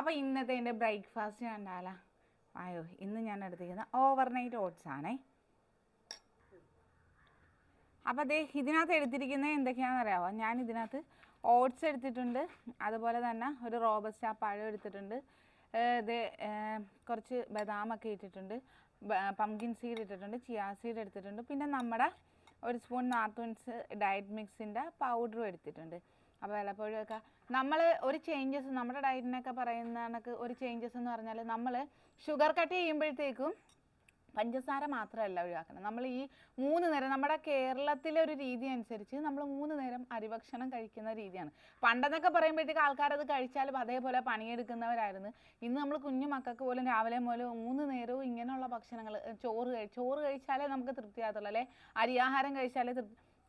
അപ്പോൾ ഇന്നത്തെ എൻ്റെ ബ്രേക്ക്ഫാസ്റ്റ് കണ്ടാലാ ആയോ. ഇന്ന് ഞാൻ എടുത്തിരിക്കുന്ന ഓവർനൈറ്റ് ഓട്സ് ആണേ. അപ്പോൾ അതേ ഇതിനകത്ത് എടുത്തിരിക്കുന്നത് എന്തൊക്കെയാണെന്ന് അറിയാമോ? ഞാൻ ഇതിനകത്ത് ഓട്സ് എടുത്തിട്ടുണ്ട്, അതുപോലെ തന്നെ ഒരു റോബസ്റ്റ പഴം എടുത്തിട്ടുണ്ട്, ഇത് കുറച്ച് ബദാമൊക്കെ ഇട്ടിട്ടുണ്ട്, പംകിൻ സീഡ് ഇട്ടിട്ടുണ്ട്, ചിയാ സീഡ് എടുത്തിട്ടുണ്ട്, പിന്നെ നമ്മുടെ ഒരു സ്പൂൺ നാർത്തുൻസ് ഡയറ്റ് മിക്സിൻ്റെ പൗഡറും എടുത്തിട്ടുണ്ട്. അപ്പോൾ വല്ലപ്പോഴൊക്കെ നമ്മൾ ഒരു ചേഞ്ചസ് നമ്മുടെ ഡയറ്റിനൊക്കെ പറയുന്ന കണക്ക് ഒരു ചേഞ്ചസ് എന്ന് പറഞ്ഞാൽ നമ്മൾ ഷുഗർ കട്ട് ചെയ്യുമ്പോഴത്തേക്കും പഞ്ചസാര മാത്രമല്ല ഒഴിവാക്കണം. നമ്മൾ ഈ 3 നേരം നമ്മുടെ കേരളത്തിലെ ഒരു രീതി അനുസരിച്ച് നമ്മൾ 3 നേരം അരിഭക്ഷണം കഴിക്കുന്ന രീതിയാണ്. പണ്ടെന്നൊക്കെ പറയുമ്പോഴത്തേക്ക് ആൾക്കാരത് കഴിച്ചാലും അതേപോലെ പണിയെടുക്കുന്നവരായിരുന്നു. ഇന്ന് നമ്മൾ കുഞ്ഞു മക്കൾക്ക് പോലും രാവിലെ മുതൽ 3 നേരവും ഇങ്ങനെയുള്ള ഭക്ഷണങ്ങൾ, ചോറ് കഴിച്ചാലേ നമുക്ക് തൃപ്തിയാകത്തുള്ളൂ, അല്ലേ അരിയാഹാരം കഴിച്ചാലേ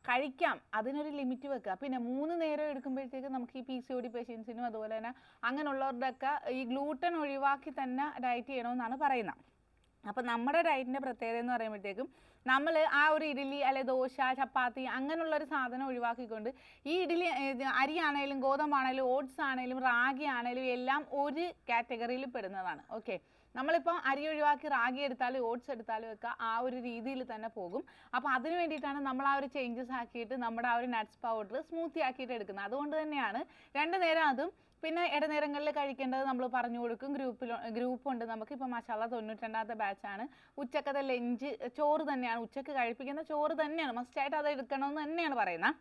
കഴിക്കാം, അതിനൊരു ലിമിറ്റ് വെക്കുക. പിന്നെ 3 നേരം എടുക്കുമ്പോഴത്തേക്ക് നമുക്ക് ഈ PCOD പേഷ്യൻസിനും അതുപോലെ തന്നെ അങ്ങനെയുള്ളവരുടെയൊക്കെ ഈ ഗ്ലൂട്ടൻ ഒഴിവാക്കി തന്നെ ഡയറ്റ് ചെയ്യണമെന്നാണ് പറയുന്നത്. അപ്പം നമ്മുടെ ഡയറ്റിൻ്റെ പ്രത്യേകത എന്ന് പറയുമ്പോഴത്തേക്കും നമ്മൾ ആ ഒരു ഇഡ്ഡലി അല്ലെ ദോശ ചപ്പാത്തി അങ്ങനെയുള്ളൊരു സാധനം ഒഴിവാക്കിക്കൊണ്ട് ഈ ഇഡ്ഡലി അരിയാണേലും ഗോതമ്പാണേലും ഓട്സ് ആണേലും റാഗി ആണേലും എല്ലാം ഒരു കാറ്റഗറിയിൽ പെടുന്നതാണ്. ഓക്കെ, നമ്മളിപ്പോൾ അരി ഒഴിവാക്കി റാഗി എടുത്താലും ഓട്സ് എടുത്താലും ഒക്കെ ആ ഒരു രീതിയിൽ തന്നെ പോകും. അപ്പോൾ അതിന് വേണ്ടിയിട്ടാണ് നമ്മൾ ആ ഒരു ചേഞ്ചസ് ആക്കിയിട്ട് നമ്മുടെ ആ ഒരു നട്ട്സ് പൗഡർ സ്മൂത്തി ആക്കിയിട്ട് എടുക്കുന്നത്. അതുകൊണ്ട് തന്നെയാണ് 2 നേരം അതും പിന്നെ ഇടനേരങ്ങളിൽ കഴിക്കേണ്ടത് നമ്മൾ പറഞ്ഞു കൊടുക്കും. ഗ്രൂപ്പുണ്ട് നമുക്ക്. ഇപ്പോൾ മാഷാള്ള 92ാമത്തെ ബാച്ചാണ്. ഉച്ചക്കത്തെ ലഞ്ച് ചോറ് തന്നെയാണ്, ഉച്ചക്ക് കഴിപ്പിക്കുന്ന ചോറ് തന്നെയാണ്, മസ്റ്റായിട്ട് അത് എടുക്കണമെന്ന് തന്നെയാണ് പറയുന്നത്.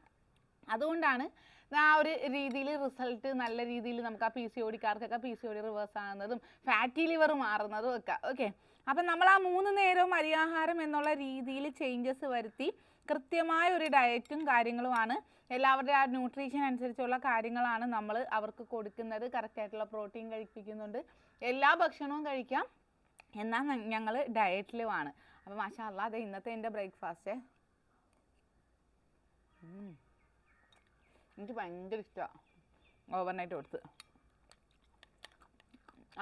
അതുകൊണ്ടാണ് ആ ഒരു രീതിയിൽ റിസൾട്ട് നല്ല രീതിയിൽ നമുക്ക് ആ PCODക്കാർക്കൊക്കെ PCOD റിവേഴ്സ് ആകുന്നതും ഫാറ്റി ലിവർ മാറുന്നതും ഒക്കെ. ഓക്കെ, അപ്പം നമ്മൾ ആ 3 നേരവും അരിയാഹാരം എന്നുള്ള രീതിയിൽ ചേഞ്ചസ് വരുത്തി കൃത്യമായ ഒരു ഡയറ്റും കാര്യങ്ങളുമാണ് എല്ലാവരുടെയും ആ ന്യൂട്രീഷൻ അനുസരിച്ചുള്ള കാര്യങ്ങളാണ് നമ്മൾ അവർക്ക് കൊടുക്കുന്നത്. കറക്റ്റായിട്ടുള്ള പ്രോട്ടീൻ കഴിപ്പിക്കുന്നുണ്ട്, എല്ലാ ഭക്ഷണവും കഴിക്കാം, എന്നാൽ ഞങ്ങൾ ഡയറ്റിലുമാണ്. അപ്പോൾ മാഷാ അല്ലാ, അതെ ഇന്നത്തെ എൻ്റെ ബ്രേക്ക്ഫാസ്റ്റ് എനിക്ക് ഭയങ്കര ഇഷ്ടമാണ്. ഓവർനൈറ്റ് ഓട്സ്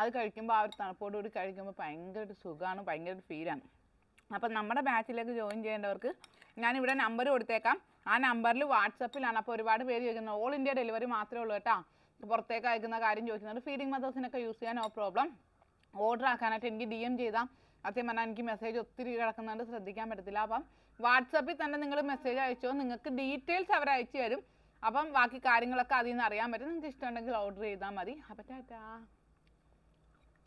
അത് കഴിക്കുമ്പോൾ ആ ഒരു തണുപ്പോടുകൂടി കഴിക്കുമ്പോൾ ഭയങ്കര ഒരു സുഖമാണ്, ഭയങ്കര ഒരു ഫീലാണ്. അപ്പം നമ്മുടെ ബാച്ചിലേക്ക് ജോയിൻ ചെയ്യേണ്ടവർക്ക് ഞാനിവിടെ നമ്പർ കൊടുത്തേക്കാം. ആ നമ്പറിൽ വാട്സപ്പിലാണ്. അപ്പോൾ ഒരുപാട് പേര് ചോദിക്കുന്നത് ഓൾ ഇന്ത്യ ഡെലിവറി മാത്രമേ ഉള്ളൂ കേട്ടോ, പുറത്തേക്ക് അയക്കുന്ന കാര്യം ചോദിക്കുന്നുണ്ട്. ഫീഡിങ് മെത്തേഡ്സിനൊക്കെ യൂസ് ചെയ്യാൻ നോ പ്രോബ്ലം. ഓർഡർ ആക്കാനായിട്ട് എനിക്ക് DM ചെയ്താൽ സത്യം പറഞ്ഞാൽ എനിക്ക് മെസ്സേജ് ഒത്തിരി കിടക്കുന്നുണ്ട്, ശ്രദ്ധിക്കാൻ പറ്റത്തില്ല. അപ്പം വാട്സപ്പിൽ തന്നെ നിങ്ങൾ മെസ്സേജ് അയച്ചോ, നിങ്ങൾക്ക് ഡീറ്റെയിൽസ് അവർ അയച്ചു തരും. അപ്പം ബാക്കി കാര്യങ്ങളൊക്കെ അതിൽ നിന്ന് അറിയാൻ പറ്റും. നിങ്ങൾക്ക് ഇഷ്ടമുണ്ടെങ്കിൽ ഓർഡർ ചെയ്താൽ മതി. അപ്പം ടാറ്റാ.